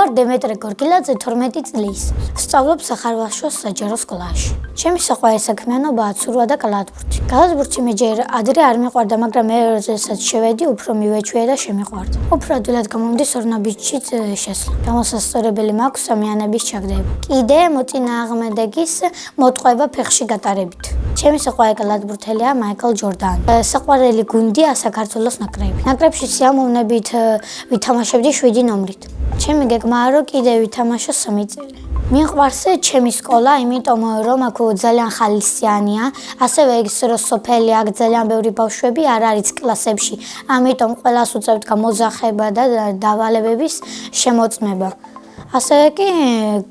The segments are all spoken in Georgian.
ვარ დემეტრე გორგილაძე 12 წლის. ვსწავლობ სახარვაშოს საჯარო სკოლაში. ჩემი საყვარელი საქმიანობაა ცურვა და კალათბურთი. კალათბურთი მე ჯერ ადრე არ მიყვარდა, მაგრამ მე როდესაც შევედი, უფრო მივეჩვია და შემიყვარდა. უფრო ადვილად გამომდის ორნაბიჯით შესვლა. გამოსასწორებელი მაქვს სამიანების ჩაგდება. კიდე მოწინააღმდეგის მოტყვება ფეხში გატარებით. ჩემი საყვარელი კალათბურთელია მაიკლ ჯორდანი. საყვარელი გუნდია საქართველოს ნაკრები. ნაკრებში სიამოვნებით ვითამაშებდი 7 ნომრით. ჩემი გეგმაა რომ კიდე ვითამაშო 3 წელი. მიყვარს ჩემი სკოლა, იმიტომ რომ აქ ძალიან ხალისიანია, ასევე ის რომ სოფელი აქ ძალიან ბევრი ბავშვები არ არის კლასებში, ამიტომ ყველას უწევთ გამოძახება და დავალებების შემოწმება. ასევე კი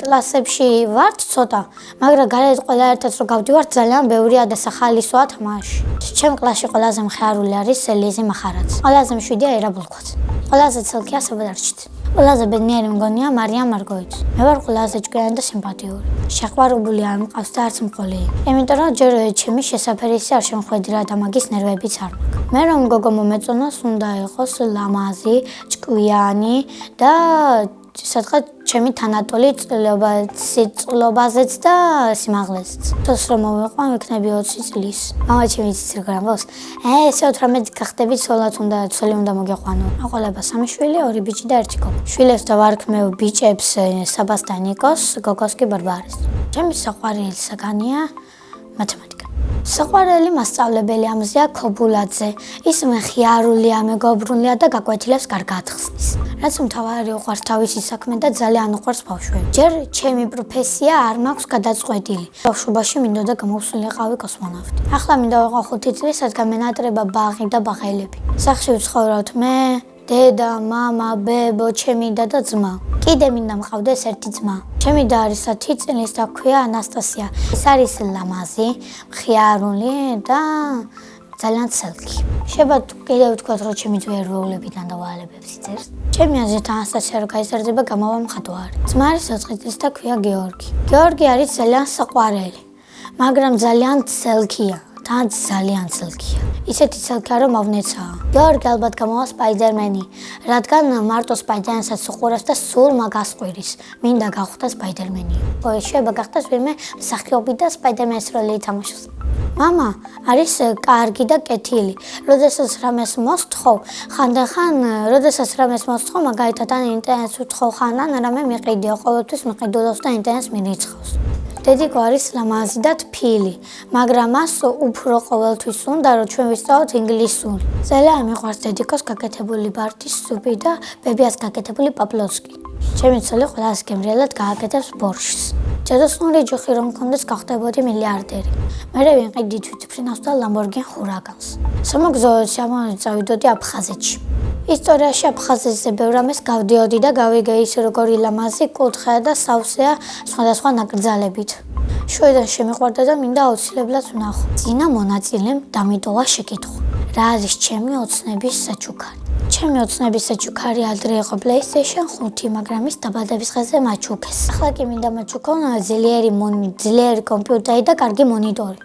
კლასებში ვართ ცოტა, მაგრამ გარეთ ყველა ერთად რო გავდივართ ძალიან ბევრია და სახალისოა თამაში. ჩემ კლასში ყველაზე მხიარული არის ლიზი მახარაძე. ყველაზე მშვიდია ერა ბულქვაძე. ყველაზე ცელქია საბადარჩიც. ყველაზე ბედნიერი მგონია მარიამ მარგოიძე. მე ვარ ყველაზე ჭკვიანი და სიმპათიური. შეყვარებული არ მყავს და არც მყოლი. იმიტომ რომ ჯერ ჩემი შესაფერისი არ შემხვედრა და მაგის ნერვებიც არ მაქვს. მე რომ გოგო მომეწონოს უნდა იყოს ლამაზი, ჭკვიანი და სადღაც ჩემი თანატოლი წლობაზეც და სიმაღლეზეც. თოს რომ მოვიყვან ვიქნები 20 წლის. მამა ჩემი იცის როგორ ამბობს? ესე 18 გახდები ცოლად უნდა ცოლი უნდა მოგეყვანო. აყოლება 3 შვილი, 2 ბიჭი და 1 გოგო. შვილებს და ვარქმევ ბიჭებს საბას და ნიკოს, გოგოს კი ბარბარეს. ჩემი საყვარელი საგანია მათემატიკა. საყვარელი მასწავლებელი ამზეა ქობულაძე. ის მხიარულია, მეგობრულია და გაკვეთილებს კარგად ხსნის. რაც მთავარი უყვარს თავისი საქმე და ძალიან უყვარს ბავშვები. ჯერ ჩემი პროფესია არ მაქვს გადაწყვეტილი. ბავშვობაში მინდოდა გამოვსულიყავი კოსმონავტი. ახლა მინდა ვიყო 5 წლის, რადგან მენატრება ბაღი და ბაღელები. სახლში ვცხოვრობთ მე, დედა, მამა, ბებო, ჩემი და ძმა. კიდე მინდა მყავდეს ერთი ძმა. ჩემი და არის 10 წლის და ქვია ანასტასია. ის არის ლამაზი, მხიარული და ძალიან ცელქი. შეიძლება კიდევ ვთქვათ, რომ ჩემი ძმა ერვეულებიდან და ვალებებს იწერს. ჩემი აზრით ანასტასია რო გაიზარდება, გამავა მხატვარი. ძმა არის 4 წლის და ქვია გეორგი. გეორგი არის ძალიან საყვარელი, მაგრამ ძალიან ცელქია. თან ძალიან ცელქია. ისეთი ცელქია რომ მავნეცაა. გეორგი ალბათ გამოვა სპაიდერმენი, რადგან მარტო სპაიდერმენსაც უყურებს და სულ მაგას ყვირის. მინდა გავხდა სპაიდერმენი. შეიძლება გახდეს ვინმე მსახიობი და სპაიდერმენის როლი ითამაშოს. მამა არის კარგი და კეთილი. როდესაც რამეს მოსთხოვ, მაგალითად ან ინტერნეტს ვთხოვ, ან რამე მიყიდია, ყოველთვის მიყიდულობს და ინტერნეტს მირიცხავს. დედიკო არის ლამაზი და თბილი, მაგრამ მას უფრო ყოველთვის უნდა რომ ჩვენ ვისწავლოთ ინგლისური. ძალიან მიყვარს დედიკოს გაკეთებული ბარდის სუპი და ბებიას გაკეთებული პაპლოვსკი. ჩემი ცოლი ყველას გემრიელად გააკეთებს ბორშს. ჯადოსნური ჯოხი რომ მქონდეს გავხდებოდი მილიარდერი. მერე ვიყიდი თვითმფრინავს და ლამბორგინ ჰურაგანს. სამოგზაუროში წავიდოდი აფხაზეთში. ისტორიაში აფხაზეთზე ბევრ რამეს გავდიოდი და გავიგე ის როგორი ლამაზი, კუთხეა და სავსეა სხვადასხვა ნაკრძალებით. შუიდან შემიყვარდა და მინდა აუცილებლად ვნახო. წინა მონაწილემ დამიტოვა შეკითხვა. რა არის ჩემი ოცნების საჩუქარი? ჩემი ოცნების საჩუქარი ადრე იყო PlayStation 5, მაგრამ ის დაბადების დღეზე მაჩუქეს. ახლა კი მინდა მაჩუქონ ძლიერი კომპიუტერი და კარგი მონიტორი.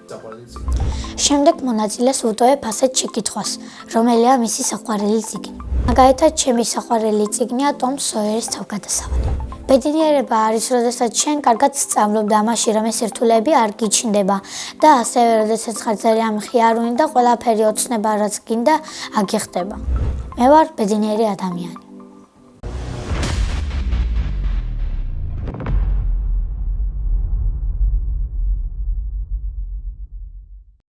შემდეგ მონაწილეს ვუტოვებ ასეთ შეკითხვას, რომელია მისი საყვარელი წიგნი. მაგალითად, ჩემი საყვარელი წიგნია ტომ სოიერის თავგადასავალი. ბედნიერება არის, როდესაც შენ კარგად სწავლობ და ამაში რამე სირთულეები არ გიჩნდება და ასევე როდესაც ხარ ძალიან მხიარული და ყველაფერი ოცნება რაც გინდა აგიხდება. მე ვარ ბედნიერი ადამიანი.